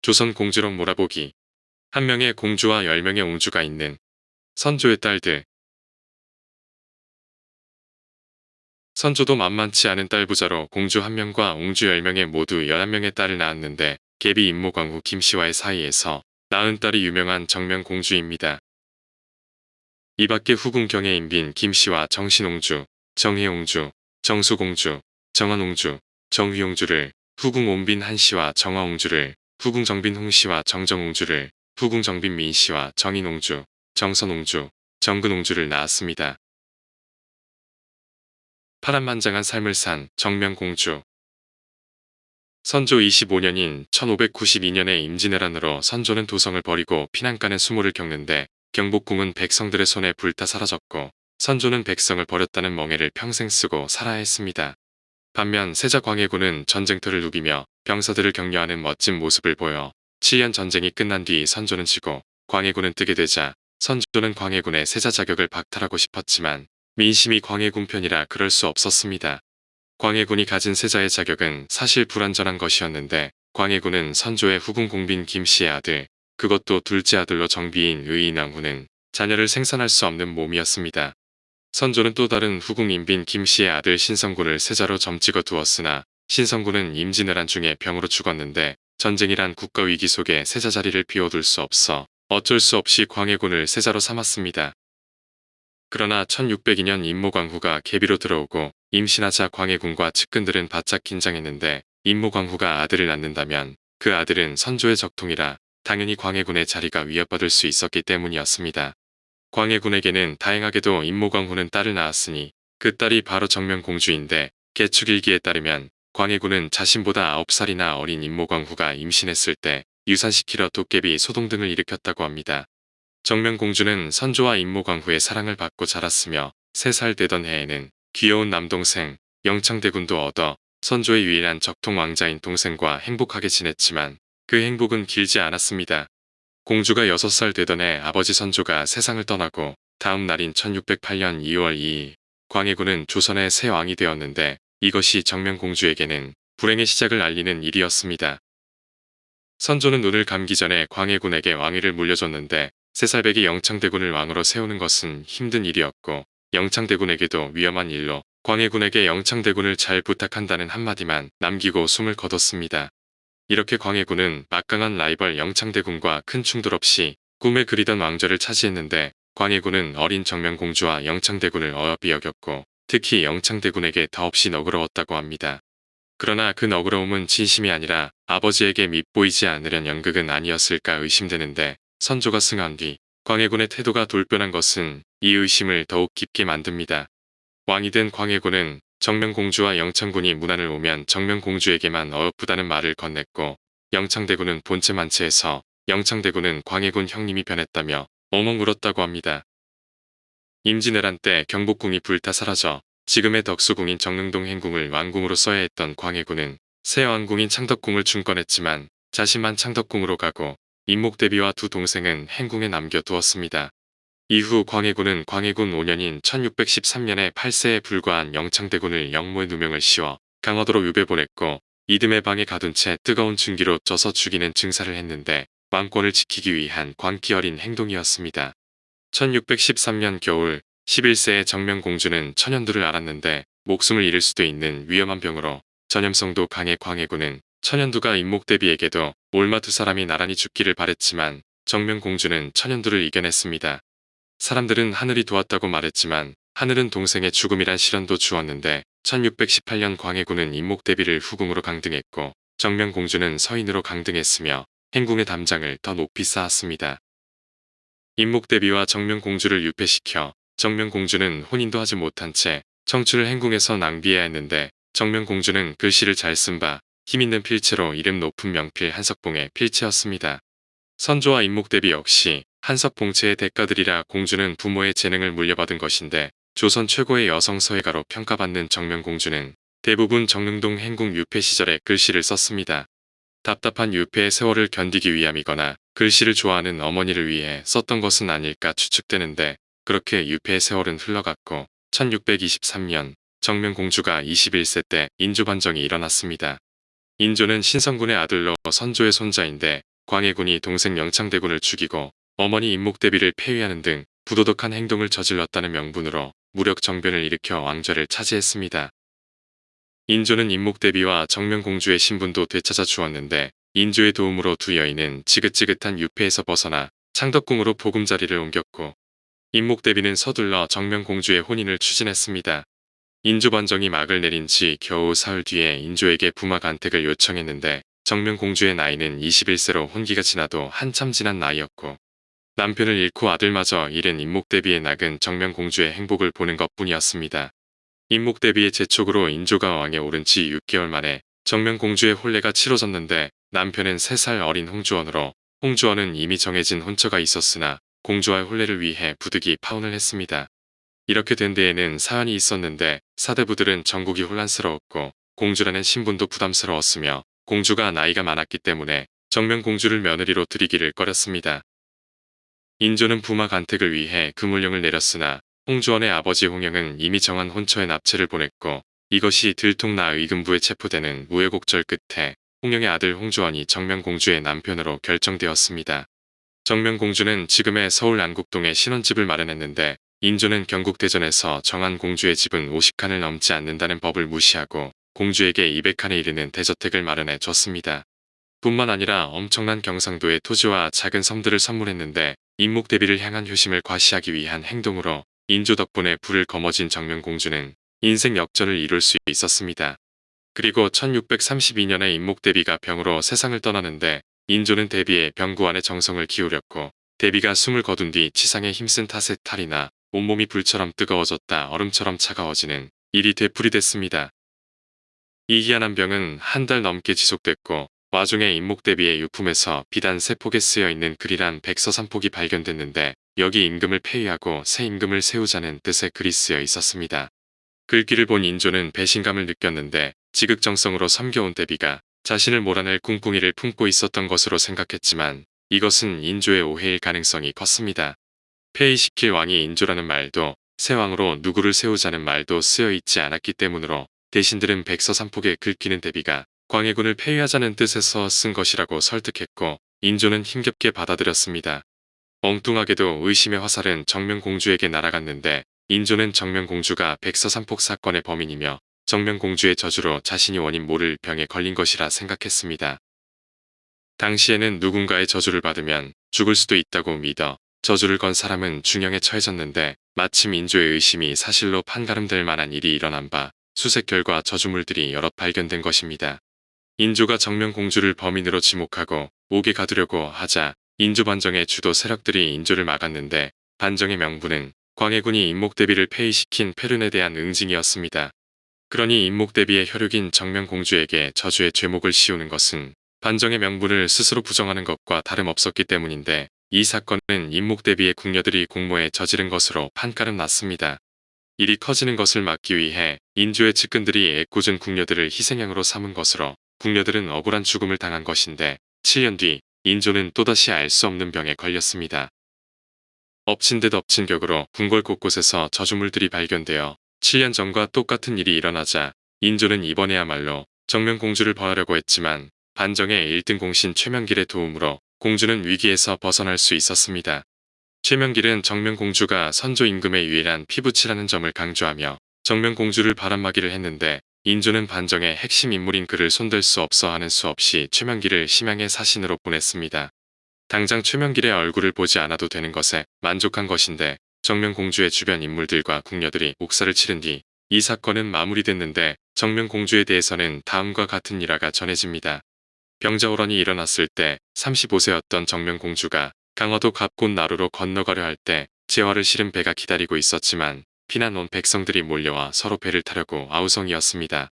조선 공주록 몰아보기. 한 명의 공주와 10명의 옹주가 있는 선조의 딸들. 선조도 만만치 않은 딸부자로 공주 1명과 옹주 10명에 모두 11명의 딸을 낳았는데 계비 임모광후 김씨와의 사이에서 낳은 딸이 유명한 정명공주입니다. 이 밖에 후궁 경혜인빈 김씨와 정신옹주, 정혜옹주, 정수공주, 정한옹주, 정휘옹주를, 후궁 온빈 한씨와 정화옹주를, 후궁 정빈 홍씨와 정정옹주를, 후궁 정빈 민씨와 정인옹주, 정선옹주, 정근옹주를 낳았습니다. 파란만장한 삶을 산 정명공주. 선조 25년인 1592년에 임진왜란으로 선조는 도성을 버리고 피난가는 수모를 겪는데 경복궁은 백성들의 손에 불타 사라졌고 선조는 백성을 버렸다는 멍해를 평생 쓰고 살아야 했습니다. 반면 세자 광해군은 전쟁터를 누비며 병사들을 격려하는 멋진 모습을 보여 7년 전쟁이 끝난 뒤 선조는 지고 광해군은 뜨게 되자 선조는 광해군의 세자 자격을 박탈하고 싶었지만 민심이 광해군 편이라 그럴 수 없었습니다. 광해군이 가진 세자의 자격은 사실 불완전한 것이었는데 광해군은 선조의 후궁 공빈 김씨의 아들, 그것도 둘째 아들로 정비인 의인왕후는 자녀를 생산할 수 없는 몸이었습니다. 선조는 또 다른 후궁 인빈 김씨의 아들 신성군을 세자로 점찍어 두었으나 신성군은 임진왜란 중에 병으로 죽었는데 전쟁이란 국가위기 속에 세자 자리를 비워둘 수 없어 어쩔 수 없이 광해군을 세자로 삼았습니다. 그러나 1602년 임모광후가 계비로 들어오고 임신하자 광해군과 측근들은 바짝 긴장했는데 임모광후가 아들을 낳는다면 그 아들은 선조의 적통이라 당연히 광해군의 자리가 위협받을 수 있었기 때문이었습니다. 광해군에게는 다행하게도 임모광후는 딸을 낳았으니 그 딸이 바로 정명공주인데 개축일기에 따르면 광해군은 자신보다 9살이나 어린 임모광후가 임신했을 때 유산시키려 도깨비 소동 등을 일으켰다고 합니다. 정명공주는 선조와 임모광후의 사랑을 받고 자랐으며 3살 되던 해에는 귀여운 남동생 영창대군도 얻어 선조의 유일한 적통 왕자인 동생과 행복하게 지냈지만 그 행복은 길지 않았습니다. 공주가 6살 되던 해 아버지 선조가 세상을 떠나고 다음 날인 1608년 2월 2일 광해군은 조선의 새 왕이 되었는데 이것이 정명공주에게는 불행의 시작을 알리는 일이었습니다. 선조는 눈을 감기 전에 광해군에게 왕위를 물려줬는데 3살배기 영창대군을 왕으로 세우는 것은 힘든 일이었고 영창대군에게도 위험한 일로 광해군에게 영창대군을 잘 부탁한다는 한마디만 남기고 숨을 거뒀습니다. 이렇게 광해군은 막강한 라이벌 영창대군과 큰 충돌 없이 꿈에 그리던 왕좌를 차지했는데 광해군은 어린 정명공주와 영창대군을 어여삐 여겼고 특히 영창대군에게 더없이 너그러웠다고 합니다. 그러나 그 너그러움은 진심이 아니라 아버지에게 밉보이지 않으려는 연극은 아니었을까 의심되는데 선조가 승한 뒤 광해군의 태도가 돌변한 것은 이 의심을 더욱 깊게 만듭니다. 왕이 된 광해군은 정명공주와 영창군이 문안을 오면 정명공주에게만 어여쁘다는 말을 건넸고 영창대군은 본체 만체해서 영창대군은 광해군 형님이 변했다며 엉엉 울었다고 합니다. 임진왜란 때 경복궁이 불타 사라져 지금의 덕수궁인 정릉동 행궁을 왕궁으로 써야 했던 광해군은 새 왕궁인 창덕궁을 중건했지만 자신만 창덕궁으로 가고 임목대비와 두 동생은 행궁에 남겨두었습니다. 이후 광해군은 광해군 5년인 1613년에 8세에 불과한 영창대군을 영모에 누명을 씌워 강화도로 유배보냈고 이듬해 방에 가둔 채 뜨거운 증기로 쪄서 죽이는 증사를 했는데 왕권을 지키기 위한 광기 어린 행동이었습니다. 1613년 겨울 11세의 정명공주는 천연두를 앓았는데 목숨을 잃을 수도 있는 위험한 병으로 전염성도 강해 광해군은 천연두가 임목대비에게도 올마 두 사람이 나란히 죽기를 바랬지만 정명공주는 천연두를 이겨냈습니다. 사람들은 하늘이 도왔다고 말했지만 하늘은 동생의 죽음이란 시련도 주었는데 1618년 광해군은 임목대비를 후궁으로 강등했고 정명공주는 서인으로 강등했으며 행궁의 담장을 더 높이 쌓았습니다. 임목대비와 정명공주를 유폐시켜 정명공주는 혼인도 하지 못한 채 청춘을 행궁에서 낭비해야 했는데 정명공주는 글씨를 잘 쓴 바 힘있는 필체로 이름 높은 명필 한석봉의 필체였습니다. 선조와 임목대비 역시 한석봉체의 대가들이라 공주는 부모의 재능을 물려받은 것인데 조선 최고의 여성 서예가로 평가받는 정명공주는 대부분 정릉동 행궁 유폐 시절에 글씨를 썼습니다. 답답한 유폐의 세월을 견디기 위함이거나 글씨를 좋아하는 어머니를 위해 썼던 것은 아닐까 추측되는데 그렇게 유폐의 세월은 흘러갔고 1623년 정명공주가 21세 때 인조반정이 일어났습니다. 인조는 신성군의 아들로 선조의 손자인데 광해군이 동생 영창대군을 죽이고 어머니 임목대비를 폐위하는 등 부도덕한 행동을 저질렀다는 명분으로 무력 정변을 일으켜 왕좌를 차지했습니다. 인조는 임목대비와 정명공주의 신분도 되찾아 주었는데 인조의 도움으로 두 여인은 지긋지긋한 유폐에서 벗어나 창덕궁으로 보금자리를 옮겼고 임목대비는 서둘러 정명공주의 혼인을 추진했습니다. 인조 반정이 막을 내린 지 겨우 사흘 뒤에 인조에게 부마 간택을 요청했는데 정명공주의 나이는 21세로 혼기가 지나도 한참 지난 나이였고 남편을 잃고 아들마저 잃은 임목대비의 낙은 정명공주의 행복을 보는 것뿐이었습니다. 임목대비의 재촉으로 인조가 왕에 오른 지 6개월 만에 정명공주의 혼례가 치러졌는데 남편은 3살 어린 홍주원으로 홍주원은 이미 정해진 혼처가 있었으나 공주와의 혼례를 위해 부득이 파혼을 했습니다. 이렇게 된 데에는 사연이 있었는데 사대부들은 전국이 혼란스러웠고 공주라는 신분도 부담스러웠으며 공주가 나이가 많았기 때문에 정명공주를 며느리로 들이기를 꺼렸습니다. 인조는 부마 간택을 위해 금울령을 내렸으나 홍주원의 아버지 홍영은 이미 정한 혼처에 납치를 보냈고 이것이 들통나 의금부에 체포되는 우여곡절 끝에 홍영의 아들 홍주원이 정명공주의 남편으로 결정되었습니다. 정명공주는 지금의 서울 안국동에 신혼집을 마련했는데 인조는 경국대전에서 정한 공주의 집은 50칸을 넘지 않는다는 법을 무시하고 공주에게 200칸에 이르는 대저택을 마련해 줬습니다. 뿐만 아니라 엄청난 경상도의 토지와 작은 섬들을 선물했는데 임목대비를 향한 효심을 과시하기 위한 행동으로 인조 덕분에 불을 거머쥔 정명공주는 인생 역전을 이룰 수 있었습니다. 그리고 1632년에 임목대비가 병으로 세상을 떠나는데 인조는 대비의 병구안에 정성을 기울였고 대비가 숨을 거둔 뒤 치상에 힘쓴 탓에 탈이 나 온몸이 불처럼 뜨거워졌다 얼음처럼 차가워지는 일이 되풀이됐습니다. 이 희한한 병은 한 달 넘게 지속됐고 와중에 임목대비의 유품에서 비단 세 폭에 쓰여 있는 글이란 백서산폭이 발견됐는데 여기 임금을 폐위하고 새 임금을 세우자는 뜻의 글이 쓰여 있었습니다. 글귀를 본 인조는 배신감을 느꼈는데 지극정성으로 섬겨온 대비가 자신을 몰아낼 궁궁이를 품고 있었던 것으로 생각했지만 이것은 인조의 오해일 가능성이 컸습니다. 폐위시킬 왕이 인조라는 말도 새 왕으로 누구를 세우자는 말도 쓰여 있지 않았기 때문으로 대신들은 백서산폭에 긁히는 대비가 광해군을 폐위하자는 뜻에서 쓴 것이라고 설득했고 인조는 힘겹게 받아들였습니다. 엉뚱하게도 의심의 화살은 정명공주에게 날아갔는데 인조는 정명공주가 백서산폭 사건의 범인이며 정명공주의 저주로 자신이 원인 모를 병에 걸린 것이라 생각했습니다. 당시에는 누군가의 저주를 받으면 죽을 수도 있다고 믿어 저주를 건 사람은 중형에 처해졌는데 마침 인조의 의심이 사실로 판가름될 만한 일이 일어난 바 수색 결과 저주물들이 여럿 발견된 것입니다. 인조가 정명공주를 범인으로 지목하고 옥에 가두려고 하자 인조 반정의 주도 세력들이 인조를 막았는데 반정의 명분은 광해군이 임목대비를 폐위시킨 패륜에 대한 응징이었습니다. 그러니 임목대비의 혈육인 정명공주에게 저주의 죄목을 씌우는 것은 반정의 명분을 스스로 부정하는 것과 다름없었기 때문인데 이 사건은 임목대비의 궁녀들이 공모에 저지른 것으로 판가름 났습니다. 일이 커지는 것을 막기 위해 인조의 측근들이 애꿎은 궁녀들을 희생양으로 삼은 것으로 궁녀들은 억울한 죽음을 당한 것인데 7년 뒤 인조는 또다시 알 수 없는 병에 걸렸습니다. 엎친 데 덮친 격으로 궁궐 곳곳에서 저주물들이 발견되어 7년 전과 똑같은 일이 일어나자 인조는 이번에야말로 정명공주를 벌하려고 했지만 반정의 1등 공신 최명길의 도움으로 공주는 위기에서 벗어날 수 있었습니다. 최명길은 정명공주가 선조 임금의 유일한 피부치라는 점을 강조하며 정명공주를 바람막이를 했는데 인조는 반정의 핵심 인물인 그를 손댈 수 없어 하는 수 없이 최명길을 심양의 사신으로 보냈습니다. 당장 최명길의 얼굴을 보지 않아도 되는 것에 만족한 것인데 정명공주의 주변 인물들과 궁녀들이 옥사를 치른 뒤 이 사건은 마무리됐는데 정명공주에 대해서는 다음과 같은 일화가 전해집니다. 병자호란이 일어났을 때 35세였던 정명공주가 강화도 갑곶 나루로 건너가려 할 때 재화를 실은 배가 기다리고 있었지만 피난 온 백성들이 몰려와 서로 배를 타려고 아우성이었습니다.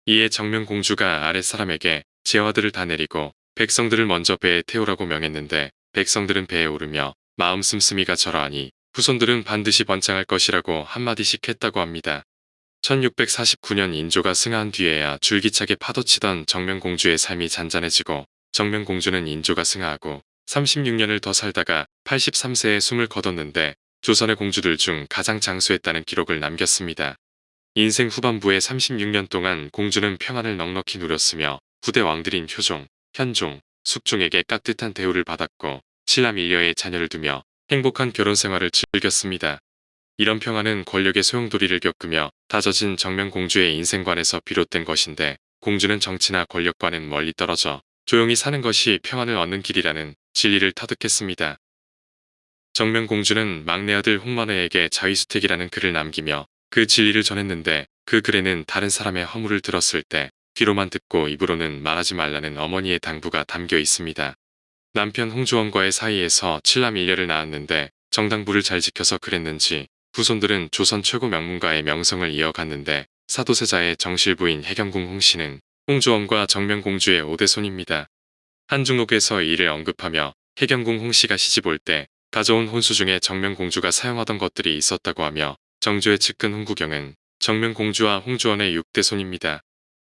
이에 정명공주가 아랫사람에게 재화들을 다 내리고 백성들을 먼저 배에 태우라고 명했는데 백성들은 배에 오르며 마음 씀씀이가 절하하니 후손들은 반드시 번창할 것이라고 한마디씩 했다고 합니다. 1649년 인조가 승하한 뒤에야 줄기차게 파도치던 정명공주의 삶이 잔잔해지고 정명공주는 인조가 승하하고 36년을 더 살다가 83세에 숨을 거뒀는데 조선의 공주들 중 가장 장수했다는 기록을 남겼습니다. 인생 후반부의 36년 동안 공주는 평안을 넉넉히 누렸으며 후대 왕들인 효종, 현종, 숙종에게 깍듯한 대우를 받았고 칠남 일녀의 자녀를 두며 행복한 결혼 생활을 즐겼습니다. 이런 평화는 권력의 소용돌이를 겪으며 다져진 정명공주의 인생관에서 비롯된 것인데 공주는 정치나 권력과는 멀리 떨어져 조용히 사는 것이 평안을 얻는 길이라는 진리를 터득했습니다. 정명공주는 막내 아들 홍만회에게 자위수택이라는 글을 남기며 그 진리를 전했는데 그 글에는 다른 사람의 허물을 들었을 때 귀로만 듣고 입으로는 말하지 말라는 어머니의 당부가 담겨 있습니다. 남편 홍주원과의 사이에서 칠남 일녀를 낳았는데 정당부를 잘 지켜서 그랬는지 후손들은 조선 최고 명문가의 명성을 이어갔는데 사도세자의 정실부인 해경궁 홍씨는 홍주원과 정명공주의 오대손입니다. 한중록에서 이를 언급하며 해경궁 홍씨가 시집올 때 가져온 혼수 중에 정명공주가 사용하던 것들이 있었다고 하며 정조의 측근 홍구경은 정명공주와 홍주원의 6대손입니다.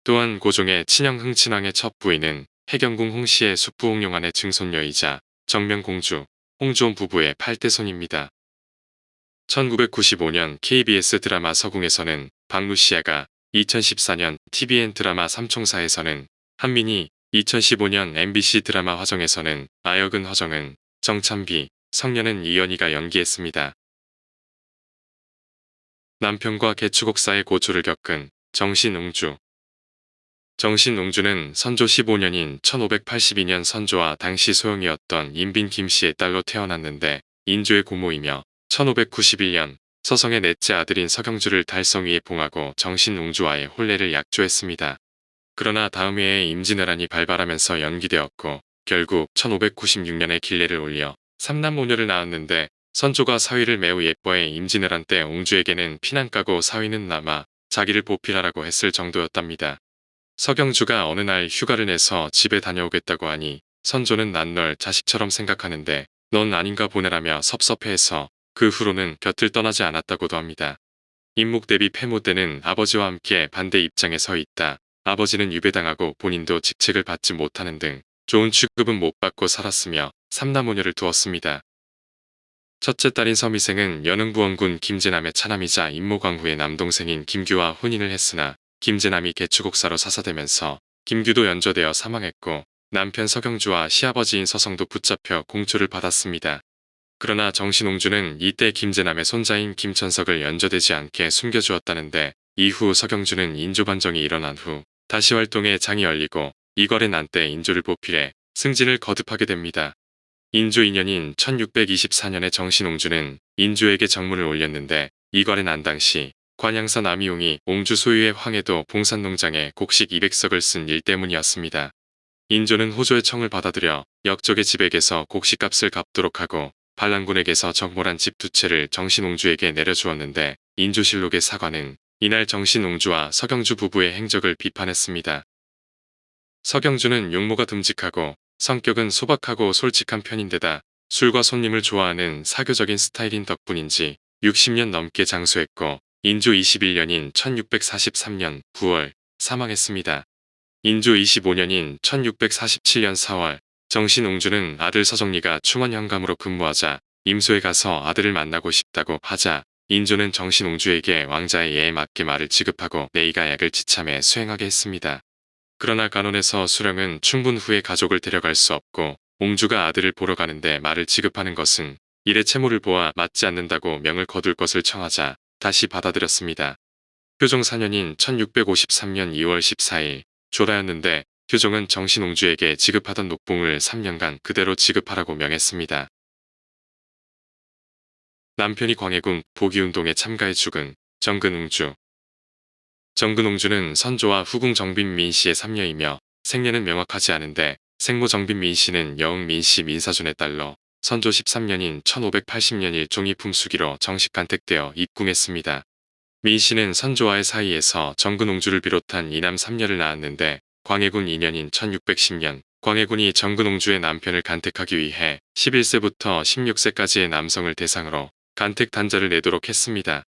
또한 고종의 친형 흥친왕의 첫 부인은 해경궁 홍씨의 숙부 홍용안의 증손녀이자 정명공주, 홍주원 부부의 8대손입니다. 1995년 KBS 드라마 서궁에서는 박루시아가 2014년 TVN 드라마 삼총사에서는 한민희, 2015년 MBC 드라마 화정에서는 아역은 허정은, 정찬비, 성년은 이연희가 연기했습니다. 남편과 개추곡사의 고초를 겪은 정신웅주. 정신웅주는 선조 15년인 1582년 선조와 당시 소영이었던 인빈 김씨의 딸로 태어났는데 인조의 고모이며 1591년 서성의 넷째 아들인 서경주를 달성 위에 봉하고 정신웅주와의 혼례를 약조했습니다. 그러나 다음 해에 임진왜란이 발발하면서 연기되었고 결국 1596년에 길례를 올려 삼남모녀를 낳았는데 선조가 사위를 매우 예뻐해 임진왜란 때 옹주에게는 피난가고 사위는 남아 자기를 보필하라고 했을 정도였답니다. 서경주가 어느 날 휴가를 내서 집에 다녀오겠다고 하니 선조는 난 널 자식처럼 생각하는데 넌 아닌가 보내라며 섭섭해해서 그 후로는 곁을 떠나지 않았다고도 합니다. 임목 대비 패모 때는 아버지와 함께 반대 입장에 서 있다. 아버지는 유배당하고 본인도 직책을 받지 못하는 등 좋은 취급은 못 받고 살았으며 삼남모녀를 두었습니다. 첫째 딸인 서미생은 연흥부원군 김제남의 차남이자 임모광후의 남동생인 김규와 혼인을 했으나 김제남이 개추곡사로 사사되면서 김규도 연좌되어 사망했고 남편 서경주와 시아버지인 서성도 붙잡혀 공초를 받았습니다. 그러나 정신옹주는 이때 김제남의 손자인 김천석을 연좌되지 않게 숨겨주었다는데 이후 서경주는 인조반정이 일어난 후 다시 활동에 장이 열리고 이괄의 난 때 인조를 보필해 승진을 거듭하게 됩니다. 인조 2년인 1624년에 정신옹주는 인조에게 정문을 올렸는데 이괄의 난 당시 관양사 남이용이 옹주 소유의 황해도 봉산농장에 곡식 200석을 쓴 일 때문이었습니다. 인조는 호조의 청을 받아들여 역적의 집에게서 곡식값을 갚도록 하고 반란군에게서 정몰한 집 2채를 정신옹주에게 내려주었는데 인조실록의 사관은 이날 정신옹주와 서경주 부부의 행적을 비판했습니다. 서경주는 용모가 듬직하고 성격은 소박하고 솔직한 편인데다 술과 손님을 좋아하는 사교적인 스타일인 덕분인지 60년 넘게 장수했고 인조 21년인 1643년 9월 사망했습니다. 인조 25년인 1647년 4월 정신옹주는 아들 서정리가 충원 현감으로 근무하자 임소에 가서 아들을 만나고 싶다고 하자 인조는 정신옹주에게 왕자의 예에 맞게 말을 지급하고 내의가 약을 지참해 수행하게 했습니다. 그러나 간원에서 수령은 충분 후에 가족을 데려갈 수 없고 옹주가 아들을 보러 가는데 말을 지급하는 것은 일의 채무를 보아 맞지 않는다고 명을 거둘 것을 청하자 다시 받아들였습니다. 효종 4년인 1653년 2월 14일 조라였는데 효종은 정신옹주에게 지급하던 녹봉을 3년간 그대로 지급하라고 명했습니다. 남편이 광해군 보기운동에 참가해 죽은 정근옹주. 정근옹주는 선조와 후궁 정빈민 씨의 삼녀이며 생년은 명확하지 않은데 생모 정빈민 씨는 여흥 민씨 민사준의 딸로 선조 13년인 1580년 일종이 품수기로 정식 간택되어 입궁했습니다. 민 씨는 선조와의 사이에서 정근옹주를 비롯한 이남 3녀를 낳았는데 광해군 2년인 1610년 광해군이 정근옹주의 남편을 간택하기 위해 11세부터 16세까지의 남성을 대상으로 간택 단자를 내도록 했습니다.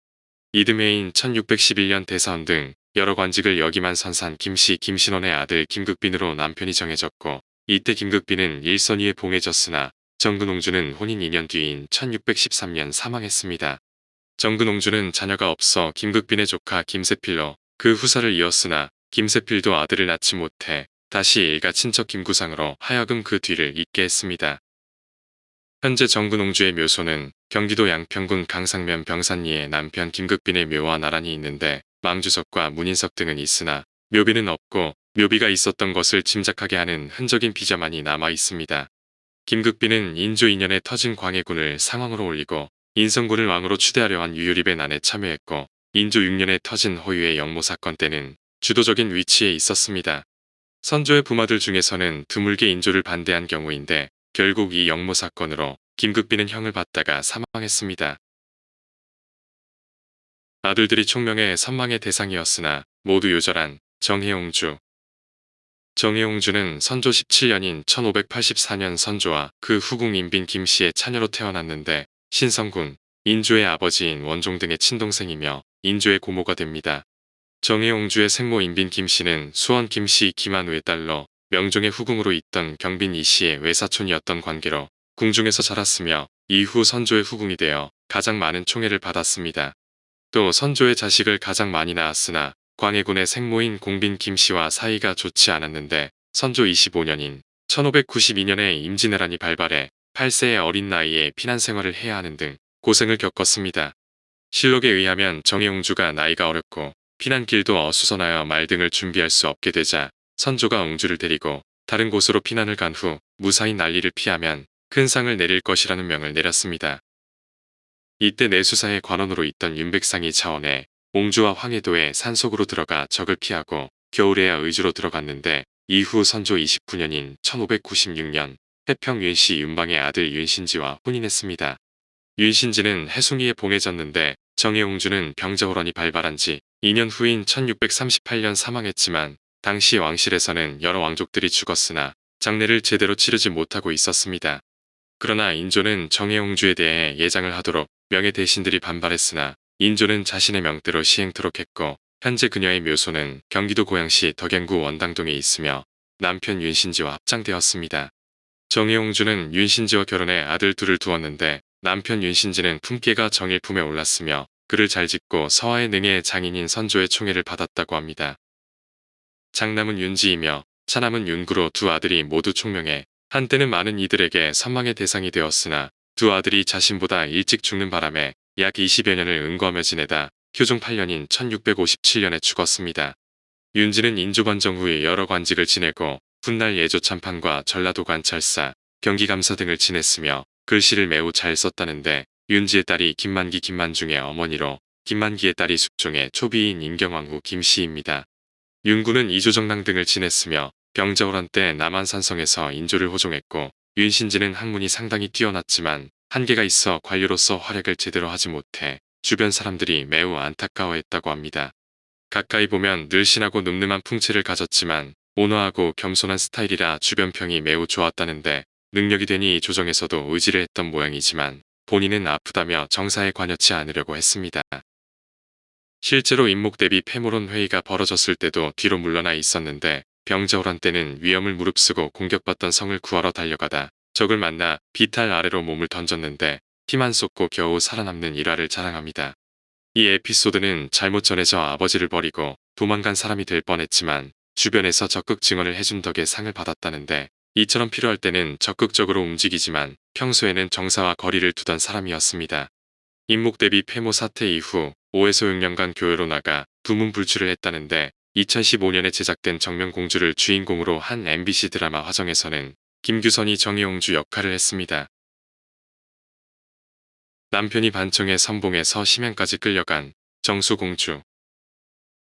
이듬해인 1611년 대사원 등 여러 관직을 역임한 선산 김씨 김신원의 아들 김극빈으로 남편이 정해졌고 이때 김극빈은 일선위에 봉해졌으나 정근옹주는 혼인 2년 뒤인 1613년 사망했습니다. 정근옹주는 자녀가 없어 김극빈의 조카 김세필로 그 후사를 이었으나 김세필도 아들을 낳지 못해 다시 일가 친척 김구상으로 하여금 그 뒤를 잇게 했습니다. 현재 정근옹주의 묘소는 경기도 양평군 강상면 병산리에 남편 김극빈의 묘와 나란히 있는데 망주석과 문인석 등은 있으나 묘비는 없고 묘비가 있었던 것을 짐작하게 하는 흔적인 비자만이 남아 있습니다. 김극빈은 인조 2년에 터진 광해군을 상왕으로 올리고 인성군을 왕으로 추대하려 한 유유립의 난에 참여했고 인조 6년에 터진 호유의 영모 사건 때는 주도적인 위치에 있었습니다. 선조의 부마들 중에서는 드물게 인조를 반대한 경우인데 결국 이 영모 사건으로 김극빈은 형을 받다가 사망했습니다. 아들들이 총명의 선망의 대상이었으나 모두 요절한 정혜옹주. 정혜옹주는 선조 17년인 1584년 선조와 그 후궁 인빈 김씨의 차녀로 태어났는데 신성군, 인조의 아버지인 원종 등의 친동생이며 인조의 고모가 됩니다. 정혜옹주의 생모 인빈 김씨는 수원 김씨 김한우의 딸로 명종의 후궁으로 있던 경빈 이씨의 외사촌이었던 관계로 궁중에서 자랐으며 이후 선조의 후궁이 되어 가장 많은 총애를 받았습니다. 또 선조의 자식을 가장 많이 낳았으나 광해군의 생모인 공빈 김씨와 사이가 좋지 않았는데 선조 25년인 1592년에 임진왜란이 발발해 8세의 어린 나이에 피난 생활을 해야 하는 등 고생을 겪었습니다. 실록에 의하면 정혜옹주가 나이가 어렸고 피난길도 어수선하여 말 등을 준비할 수 없게 되자 선조가 옹주를 데리고 다른 곳으로 피난을 간 후 무사히 난리를 피하면 큰 상을 내릴 것이라는 명을 내렸습니다. 이때 내수사의 관원으로 있던 윤백상이 차원해 옹주와 황해도의 산속으로 들어가 적을 피하고 겨울에야 의주로 들어갔는데 이후 선조 29년인 1596년 해평 윤씨 윤방의 아들 윤신지와 혼인했습니다. 윤신지는 해숭이에 봉해졌는데 정혜옹주는 병자호란이 발발한 지 2년 후인 1638년 사망했지만 당시 왕실에서는 여러 왕족들이 죽었으나 장례를 제대로 치르지 못하고 있었습니다. 그러나 인조는 정혜옹주에 대해 예장을 하도록 명예 대신들이 반발했으나 인조는 자신의 명대로 시행토록 했고 현재 그녀의 묘소는 경기도 고양시 덕양구 원당동에 있으며 남편 윤신지와 합장되었습니다. 정혜옹주는 윤신지와 결혼해 아들 둘을 두었는데 남편 윤신지는 품계가 정의 품에 올랐으며 글을 잘 짓고 서화의 능의 장인인 선조의 총애를 받았다고 합니다. 장남은 윤지이며 차남은 윤구로 두 아들이 모두 총명해 한때는 많은 이들에게 선망의 대상이 되었으나 두 아들이 자신보다 일찍 죽는 바람에 약 20여 년을 은거하며 지내다 효종 8년인 1657년에 죽었습니다. 윤지는 인조반정 후에 여러 관직을 지내고 훗날 예조참판과 전라도 관찰사, 경기감사 등을 지냈으며 글씨를 매우 잘 썼다는데 윤지의 딸이 김만기 김만중의 어머니로 김만기의 딸이 숙종의 초비인 인경왕후 김씨입니다. 윤구는 이조정랑 등을 지냈으며 병자호란 때 남한산성에서 인조를 호종했고 윤신지는 학문이 상당히 뛰어났지만 한계가 있어 관료로서 활약을 제대로 하지 못해 주변 사람들이 매우 안타까워했다고 합니다. 가까이 보면 늘씬하고 늠름한 풍채를 가졌지만 온화하고 겸손한 스타일이라 주변 평이 매우 좋았다는데 능력이 되니 조정에서도 의지를 했던 모양이지만 본인은 아프다며 정사에 관여치 않으려고 했습니다. 실제로 임목 대비 패모론 회의가 벌어졌을 때도 뒤로 물러나 있었는데 병자호란 때는 위험을 무릅쓰고 공격받던 성을 구하러 달려가다 적을 만나 비탈 아래로 몸을 던졌는데 피만 쏟고 겨우 살아남는 일화를 자랑합니다. 이 에피소드는 잘못 전해져 아버지를 버리고 도망간 사람이 될 뻔했지만 주변에서 적극 증언을 해준 덕에 상을 받았다는데 이처럼 필요할 때는 적극적으로 움직이지만 평소에는 정사와 거리를 두던 사람이었습니다. 임목 대비 폐모 사태 이후 5에서 6년간 교회로 나가 두문불출을 했다는데 2015년에 제작된 정명공주를 주인공으로 한 MBC 드라마 화정에서는 김규선이 정혜옹주 역할을 했습니다. 남편이 반청에 선봉에서 심양까지 끌려간 정수공주.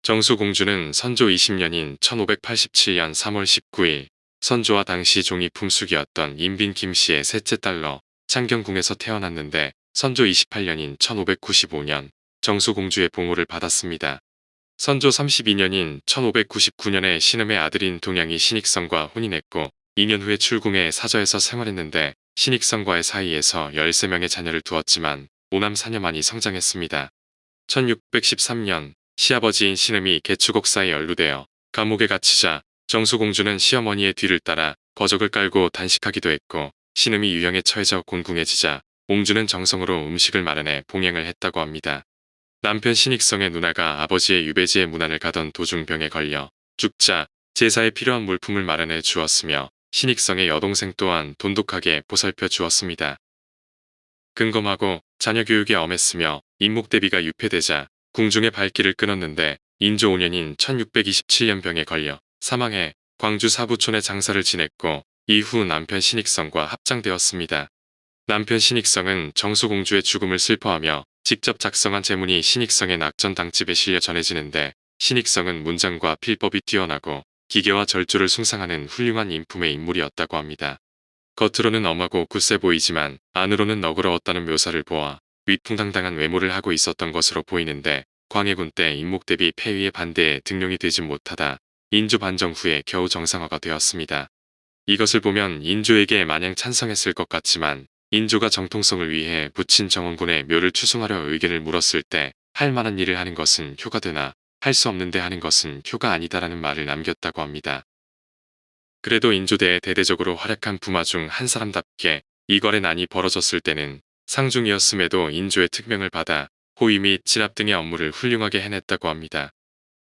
정수공주는 선조 20년인 1587년 3월 19일 선조와 당시 종이 품숙이었던 인빈 김씨의 셋째 딸로 창경궁에서 태어났는데 선조 28년인 1595년 정수공주의 봉호를 받았습니다. 선조 32년인 1599년에 신음의 아들인 동양이 신익성과 혼인했고 2년 후에 출궁해 사저에서 생활했는데 신익성과의 사이에서 13명의 자녀를 두었지만 오남 사녀만이 성장했습니다. 1613년 시아버지인 신음이 개추곡사에 연루되어 감옥에 갇히자 정수공주는 시어머니의 뒤를 따라 거적을 깔고 단식하기도 했고 신음이 유형에 처해져 곤궁해지자 옹주는 정성으로 음식을 마련해 봉행을 했다고 합니다. 남편 신익성의 누나가 아버지의 유배지에 문안을 가던 도중 병에 걸려 죽자 제사에 필요한 물품을 마련해 주었으며 신익성의 여동생 또한 돈독하게 보살펴 주었습니다. 근검하고 자녀 교육에 엄했으며 인목대비가 유폐되자 궁중의 발길을 끊었는데 인조 5년인 1627년 병에 걸려 사망해 광주 사부촌에 장사를 지냈고 이후 남편 신익성과 합장되었습니다. 남편 신익성은 정수공주의 죽음을 슬퍼하며 직접 작성한 제문이 신익성의 낙전 당집에 실려 전해지는데 신익성은 문장과 필법이 뛰어나고 기계와 절조를 숭상하는 훌륭한 인품의 인물이었다고 합니다. 겉으로는 엄하고 굳세 보이지만 안으로는 너그러웠다는 묘사를 보아 위풍당당한 외모를 하고 있었던 것으로 보이는데 광해군 때 인목대비 폐위의 반대에 등용이 되지 못하다 인조 반정 후에 겨우 정상화가 되었습니다. 이것을 보면 인조에게 마냥 찬성했을 것 같지만 인조가 정통성을 위해 부친 정원군의 묘를 추승하려 의견을 물었을 때 할 만한 일을 하는 것은 효가 되나 할 수 없는데 하는 것은 효가 아니다라는 말을 남겼다고 합니다. 그래도 인조대에 대대적으로 활약한 부마 중 한 사람답게 이궐의 난이 벌어졌을 때는 상중이었음에도 인조의 특명을 받아 호위 및 진압 등의 업무를 훌륭하게 해냈다고 합니다.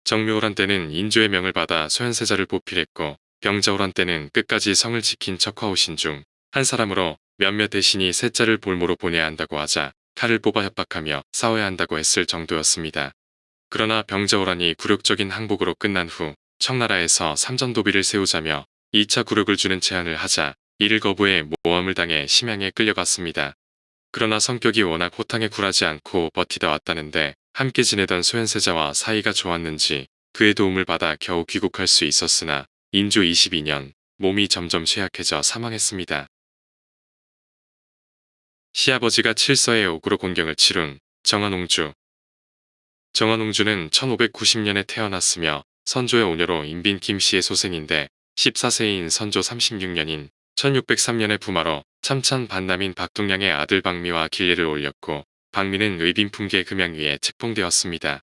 정묘호란 때는 인조의 명을 받아 소현세자를 보필했고 병자호란 때는 끝까지 성을 지킨 척화오신 중 한 사람으로 몇몇 대신이 세자를 볼모로 보내야 한다고 하자 칼을 뽑아 협박하며 싸워야 한다고 했을 정도였습니다. 그러나 병자호란이 굴욕적인 항복으로 끝난 후 청나라에서 삼전도비를 세우자며 2차 굴욕을 주는 제안을 하자 이를 거부해 모함을 당해 심양에 끌려갔습니다. 그러나 성격이 워낙 호탕에 굴하지 않고 버티다 왔다는데 함께 지내던 소현세자와 사이가 좋았는지 그의 도움을 받아 겨우 귀국할 수 있었으나 인조 22년 몸이 점점 쇠약해져 사망했습니다. 시아버지가 칠서의 옥으로 곤경을 치룬 정한옹주. 정한옹주는 1590년에 태어났으며 선조의 오녀로 인빈 김씨의 소생인데 14세인 선조 36년인 1603년에 부마로 참찬 반남인 박동량의 아들 박미와 길례를 올렸고 박미는 의빈풍계 금양 위에 책봉되었습니다.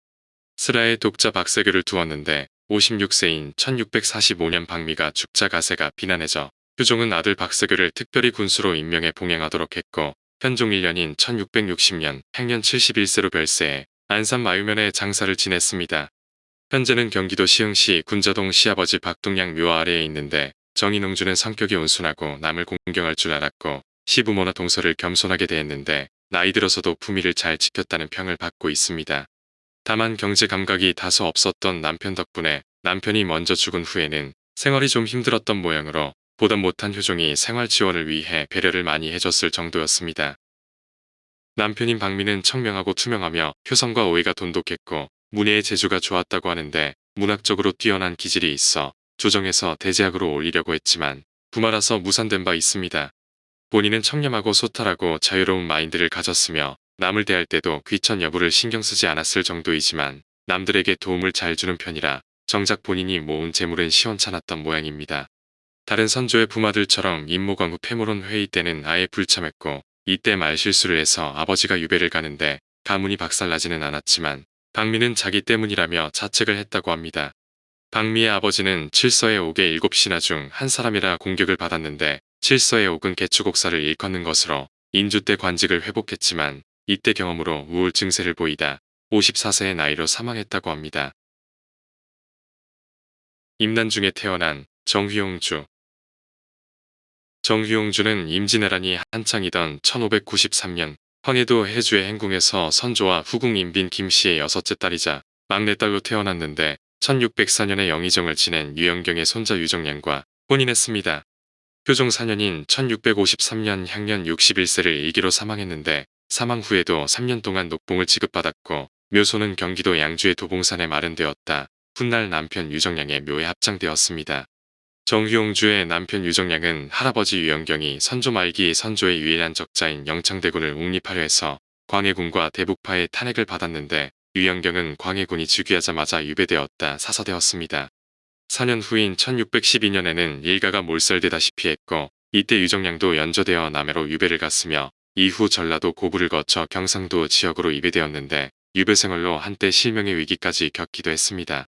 스라의 독자 박세교를 두었는데 56세인 1645년 박미가 죽자 가세가 비난해져 효종은 아들 박세교를 특별히 군수로 임명해 봉행하도록 했고 현종 1년인 1660년 행년 71세로 별세해 안산 마유면에 장사를 지냈습니다. 현재는 경기도 시흥시 군자동 시아버지 박동량 묘 아래에 있는데 정인옹주는 성격이 온순하고 남을 공경할 줄 알았고 시부모나 동서를 겸손하게 대했는데 나이 들어서도 품위를 잘 지켰다는 평을 받고 있습니다. 다만 경제 감각이 다소 없었던 남편 덕분에 남편이 먼저 죽은 후에는 생활이 좀 힘들었던 모양으로 보다 못한 효종이 생활 지원을 위해 배려를 많이 해줬을 정도였습니다. 남편인 박미는 청명하고 투명하며 효성과 오해가 돈독했고 문예의 재주가 좋았다고 하는데 문학적으로 뛰어난 기질이 있어 조정해서 대제학으로 올리려고 했지만 부마라서 무산된 바 있습니다. 본인은 청렴하고 소탈하고 자유로운 마인드를 가졌으며 남을 대할 때도 귀천 여부를 신경 쓰지 않았을 정도이지만 남들에게 도움을 잘 주는 편이라 정작 본인이 모은 재물은 시원찮았던 모양입니다. 다른 선조의 부마들처럼 임모광후 패물원 회의 때는 아예 불참했고 이때 말실수를 해서 아버지가 유배를 가는데 가문이 박살나지는 않았지만 박미는 자기 때문이라며 자책을 했다고 합니다. 박미의 아버지는 칠서의 옥의 7신하 중 한 사람이라 공격을 받았는데 칠서의 옥은 개추곡사를 일컫는 것으로 인주 때 관직을 회복했지만 이때 경험으로 우울 증세를 보이다 54세의 나이로 사망했다고 합니다. 임난중에 태어난 정휘용주. 정휘용주는 임진왜란이 한창이던 1593년 황해도 해주의 행궁에서 선조와 후궁 인빈 김씨의 6째 딸이자 막내딸로 태어났는데 1604년에 영의정을 지낸 유영경의 손자 유정량과 혼인했습니다. 효종 4년인 1653년 향년 61세를 일기로 사망했는데 사망 후에도 3년 동안 녹봉을 지급받았고 묘소는 경기도 양주의 도봉산에 마련되었다. 훗날 남편 유정량의 묘에 합장되었습니다. 정휘용주의 남편 유정량은 할아버지 유영경이 선조 말기 선조의 유일한 적자인 영창대군을 옹립하려 해서 광해군과 대북파의 탄핵을 받았는데 유영경은 광해군이 즉위하자마자 유배되었다 사서되었습니다. 4년 후인 1612년에는 일가가 몰살되다시피 했고 이때 유정량도 연조되어 남해로 유배를 갔으며 이후 전라도 고부를 거쳐 경상도 지역으로 이배되었는데 유배 생활로 한때 실명의 위기까지 겪기도 했습니다.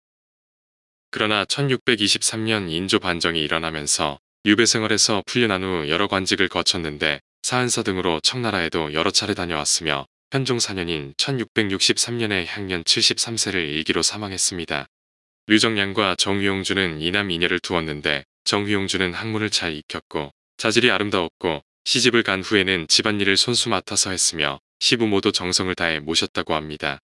그러나 1623년 인조 반정이 일어나면서 유배 생활에서 풀려난 후 여러 관직을 거쳤는데 사은사 등으로 청나라에도 여러 차례 다녀왔으며 현종 4년인 1663년에 향년 73세를 일기로 사망했습니다. 류정량과 정휘용주는 이남 이녀를 두었는데 정휘용주는 학문을 잘 익혔고 자질이 아름다웠고 시집을 간 후에는 집안일을 손수 맡아서 했으며 시부모도 정성을 다해 모셨다고 합니다.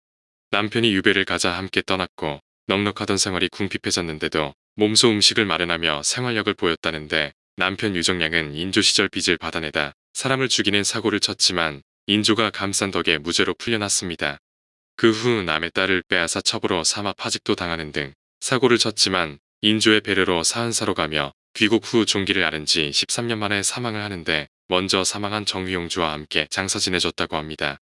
남편이 유배를 가자 함께 떠났고 넉넉하던 생활이 궁핍해졌는데도 몸소 음식을 마련하며 생활력을 보였다는데 남편 유정량은 인조 시절 빚을 받아내다 사람을 죽이는 사고를 쳤지만 인조가 감싼 덕에 무죄로 풀려났습니다. 그 후 남의 딸을 빼앗아 첩으로 삼아 파직도 당하는 등 사고를 쳤지만 인조의 배려로 사흔사로 가며 귀국 후 종기를 앓은 지 13년 만에 사망을 하는데 먼저 사망한 정휘용주와 함께 장사 지내줬다고 합니다.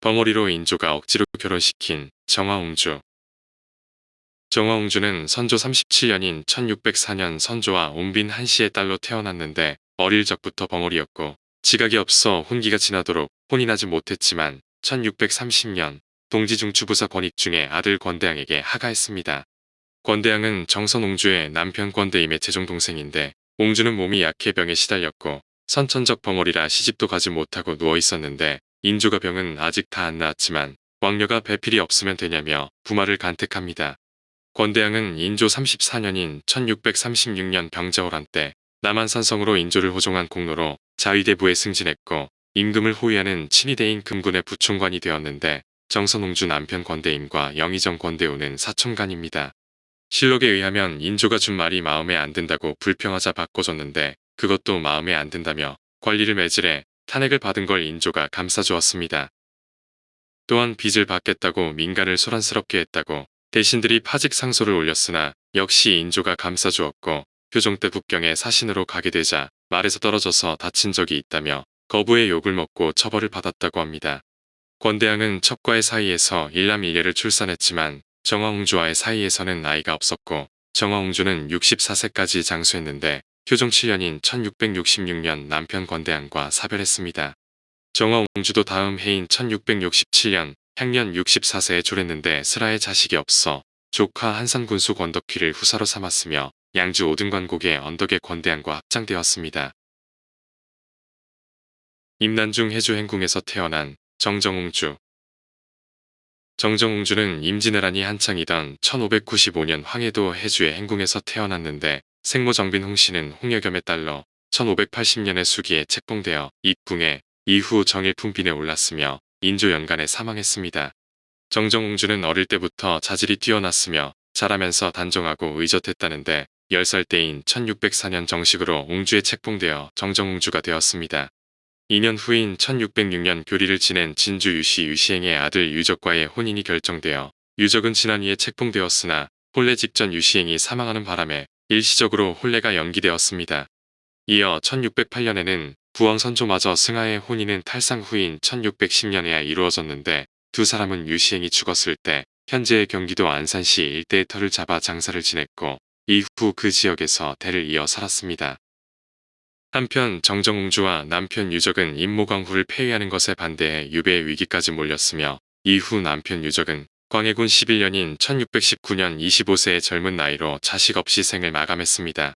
벙어리로 인조가 억지로 결혼시킨 정화옹주. 정화옹주는 선조 37년인 1604년 선조와 옹빈 한씨의 딸로 태어났는데 어릴 적부터 벙어리였고 지각이 없어 혼기가 지나도록 혼이 나지 못했지만 1630년 동지 중추부사 권익 중에 아들 권대항에게 하가했습니다. 권대항은 정선옹주의 남편 권대임의 제종동생인데 옹주는 몸이 약해 병에 시달렸고 선천적 벙어리라 시집도 가지 못하고 누워 있었는데 인조가 병은 아직 다 안 나았지만 왕녀가 배필이 없으면 되냐며 부마를 간택합니다. 권대항은 인조 34년인 1636년 병자호란 때 남한산성으로 인조를 호종한 공로로 자위대부에 승진했고 임금을 호위하는 친위대인 금군의 부총관이 되었는데 정선옹주 남편 권대임과 영의정 권대우는 사촌간입니다. 실록에 의하면 인조가 준 말이 마음에 안 든다고 불평하자 바꿔줬는데 그것도 마음에 안 든다며 관리를 매질해 탄핵을 받은 걸 인조가 감싸주었습니다. 또한 빚을 받겠다고 민간을 소란스럽게 했다고 대신들이 파직 상소를 올렸으나 역시 인조가 감싸주었고 표종 때 북경에 사신으로 가게 되자 말에서 떨어져서 다친 적이 있다며 거부의 욕을 먹고 처벌을 받았다고 합니다. 권대항은 첩과의 사이에서 일남일녀를 출산했지만 정화옹주와의 사이에서는 아이가 없었고 정화옹주는 64세까지 장수했는데 효종 7년인 1666년 남편 권대항과 사별했습니다. 정화옹주도 다음 해인 1667년 향년 64세에 졸했는데 슬하에 자식이 없어 조카 한산군수 권덕휘를 후사로 삼았으며 양주 오등관곡의 언덕의 권대항과 합장되었습니다. 임난중 해주 행궁에서 태어난 정정옹주. 정정옹주는 임진왜란이 한창이던 1595년 황해도 해주의 행궁에서 태어났는데 생모 정빈 홍씨는 홍여겸의 딸로 1580년에 수기에 책봉되어 입궁해 이후 정일품빈에 올랐으며 인조 연간에 사망했습니다. 정정옹주는 어릴 때부터 자질이 뛰어났으며 자라면서 단정하고 의젓했다는데 10살 때인 1604년 정식으로 옹주에 책봉되어 정정옹주가 되었습니다. 2년 후인 1606년 교리를 지낸 진주 유시 유시행의 아들 유적과의 혼인이 결정되어 유적은 지난위에 책봉되었으나 혼례 직전 유시행이 사망하는 바람에 일시적으로 혼례가 연기되었습니다. 이어 1608년에는 부왕 선조마저 승하의 혼인은 탈상 후인 1610년에야 이루어졌는데 두 사람은 유시행이 죽었을 때 현재의 경기도 안산시 일대의 터를 잡아 장사를 지냈고 이후 그 지역에서 대를 이어 살았습니다. 한편 정정옹주와 남편 유적은 임모광후를 폐위하는 것에 반대해 유배의 위기까지 몰렸으며 이후 남편 유적은 광해군 11년인 1619년 25세의 젊은 나이로 자식 없이 생을 마감했습니다.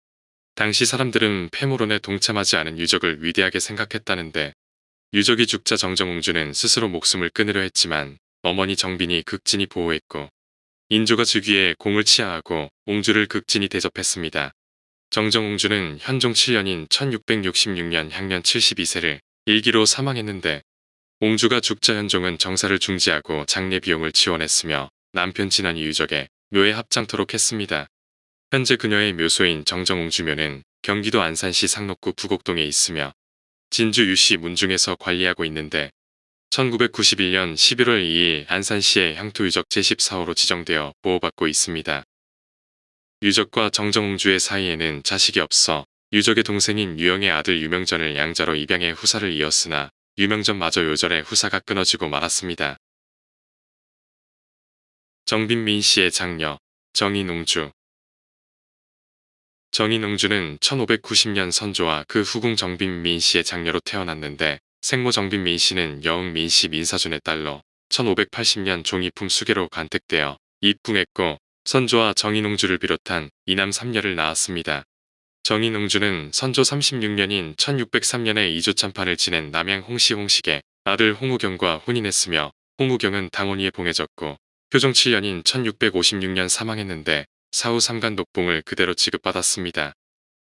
당시 사람들은 패물론에 동참하지 않은 유적을 위대하게 생각했다는데 유적이 죽자 정정옹주는 스스로 목숨을 끊으려 했지만 어머니 정빈이 극진히 보호했고 인조가 즉위해 공을 치하하고 옹주를 극진히 대접했습니다. 정정옹주는 현종 7년인 1666년 향년 72세를 일기로 사망했는데 옹주가 죽자 현종은 정사를 중지하고 장례 비용을 지원했으며 남편 진안이 유적에 묘에 합장토록 했습니다. 현재 그녀의 묘소인 정정옹주묘는 경기도 안산시 상록구 부곡동에 있으며 진주 유시 문중에서 관리하고 있는데 1991년 11월 2일 안산시의 향토유적 제14호로 지정되어 보호받고 있습니다. 유적과 정정옹주의 사이에는 자식이 없어 유적의 동생인 유영의 아들 유명전을 양자로 입양해 후사를 이었으나 유명전마저 요절에 후사가 끊어지고 말았습니다. 정빈민 씨의 장녀 정인옹주. 정인옹주는 1590년 선조와 그 후궁 정빈민 씨의 장녀로 태어났는데 생모 정빈민 씨는 여흥민 씨 민사준의 딸로 1580년 종이품 수계로 간택되어 입궁했고 선조와 정인옹주를 비롯한 이남 3녀를 낳았습니다. 정인옹주는 선조 36년인 1603년에 이조참판을 지낸 남양 홍씨 홍식의 아들 홍우경과 혼인했으며 홍우경은 당원위에 봉해졌고 표종 7년인 1656년 사망했는데 사후 삼간독봉을 그대로 지급받았습니다.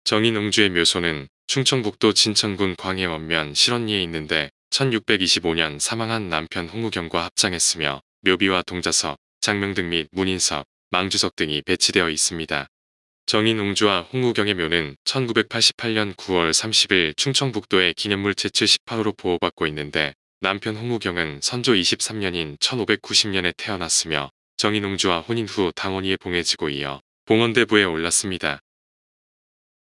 정인옹주의 묘소는 충청북도 진천군 광해 원면 실원리에 있는데 1625년 사망한 남편 홍우경과 합장했으며 묘비와 동자석, 장명등 및 문인석, 망주석 등이 배치되어 있습니다. 정인옹주와 홍우경의 묘는 1988년 9월 30일 충청북도의 기념물 제78호로 보호받고 있는데 남편 홍우경은 선조 23년인 1590년에 태어났으며 정인옹주와 혼인 후 당원위에 봉해지고 이어 봉원대부에 올랐습니다.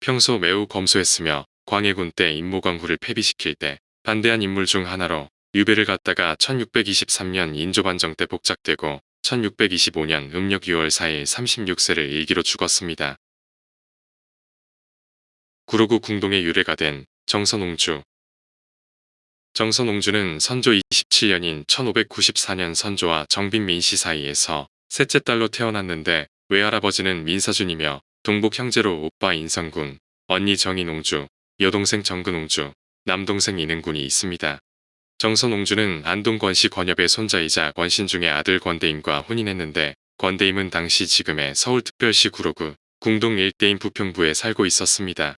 평소 매우 검소했으며 광해군 때 임모광후를 폐비시킬 때 반대한 인물 중 하나로 유배를 갔다가 1623년 인조반정 때 복작되고 1625년 음력 6월 4일 36세를 일기로 죽었습니다. 구로구 궁동의 유래가 된 정선옹주. 정선옹주는 선조 27년인 1594년 선조와 정빈민씨 사이에서 셋째 딸로 태어났는데 외할아버지는 민사준이며 동복 형제로 오빠 인성군, 언니 정인옹주, 여동생 정근옹주, 남동생 인흥군이 있습니다. 정선옹주는 안동 권씨 권엽의 손자이자 권신중의 아들 권대임과 혼인했는데 권대임은 당시 지금의 서울특별시 구로구 궁동 일대인 부평부에 살고 있었습니다.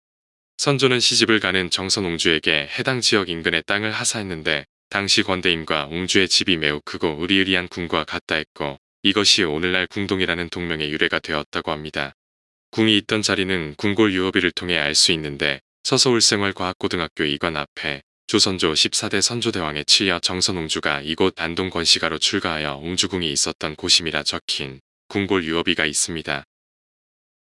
선조는 시집을 가는 정선옹주에게 해당 지역 인근의 땅을 하사했는데 당시 권대임과 옹주의 집이 매우 크고 으리으리한 궁과 같다 했고 이것이 오늘날 궁동이라는 동명의 유래가 되었다고 합니다. 궁이 있던 자리는 궁골 유어비를 통해 알 수 있는데 서서울생활과학고등학교 이관 앞에 조선조 14대 선조대왕의 칠녀 정선옹주가 이곳 안동 권씨가로 출가하여 옹주궁이 있었던 곳임이라 적힌 궁골 유어비가 있습니다.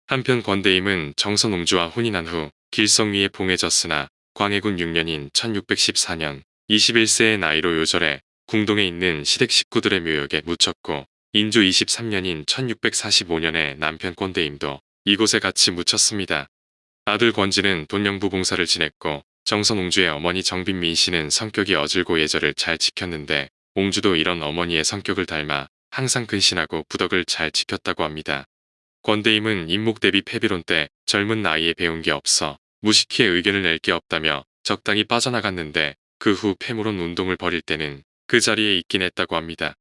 한편 권대임은 정선옹주와 혼인한 후 길성위에 봉해졌으나 광해군 6년인 1614년 21세의 나이로 요절해 궁동에 있는 시댁 식구들의 묘역에 묻혔고 인조 23년인 1645년에 남편 권대임도 이곳에 같이 묻혔습니다. 아들 권지는 돈영부 봉사를 지냈고 정선옹주의 어머니 정빈민씨는 성격이 어질고 예절을 잘 지켰는데 옹주도 이런 어머니의 성격을 닮아 항상 근신하고 부덕을 잘 지켰다고 합니다. 권대임은 인목 대비 패비론 때 젊은 나이에 배운 게 없어 무식히에 의견을 낼 게 없다며 적당히 빠져나갔는데 그 후 패물론 운동을 벌일 때는 그 자리에 있긴 했다고 합니다.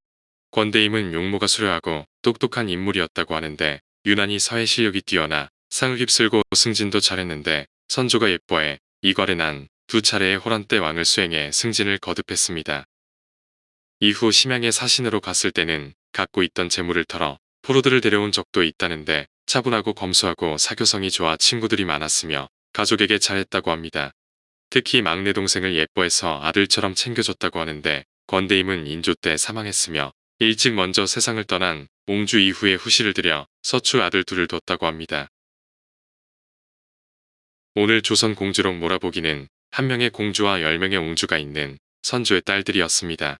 권대임은 용모가 수려하고 똑똑한 인물이었다고 하는데 유난히 사회 실력이 뛰어나 상을 휩쓸고 승진도 잘했는데 선조가 예뻐해 이괄에 난 두 차례의 호란 때 왕을 수행해 승진을 거듭했습니다. 이후 심양의 사신으로 갔을 때는 갖고 있던 재물을 털어 포로들을 데려온 적도 있다는데 차분하고 검소하고 사교성이 좋아 친구들이 많았으며 가족에게 잘했다고 합니다. 특히 막내 동생을 예뻐해서 아들처럼 챙겨줬다고 하는데 권대임은 인조 때 사망했으며 일찍 먼저 세상을 떠난 옹주 이후에 후시를 들여 서출 아들 둘을 뒀다고 합니다. 오늘 조선 공주록 몰아보기는 한 명의 공주와 10명의 옹주가 있는 선조의 딸들이었습니다.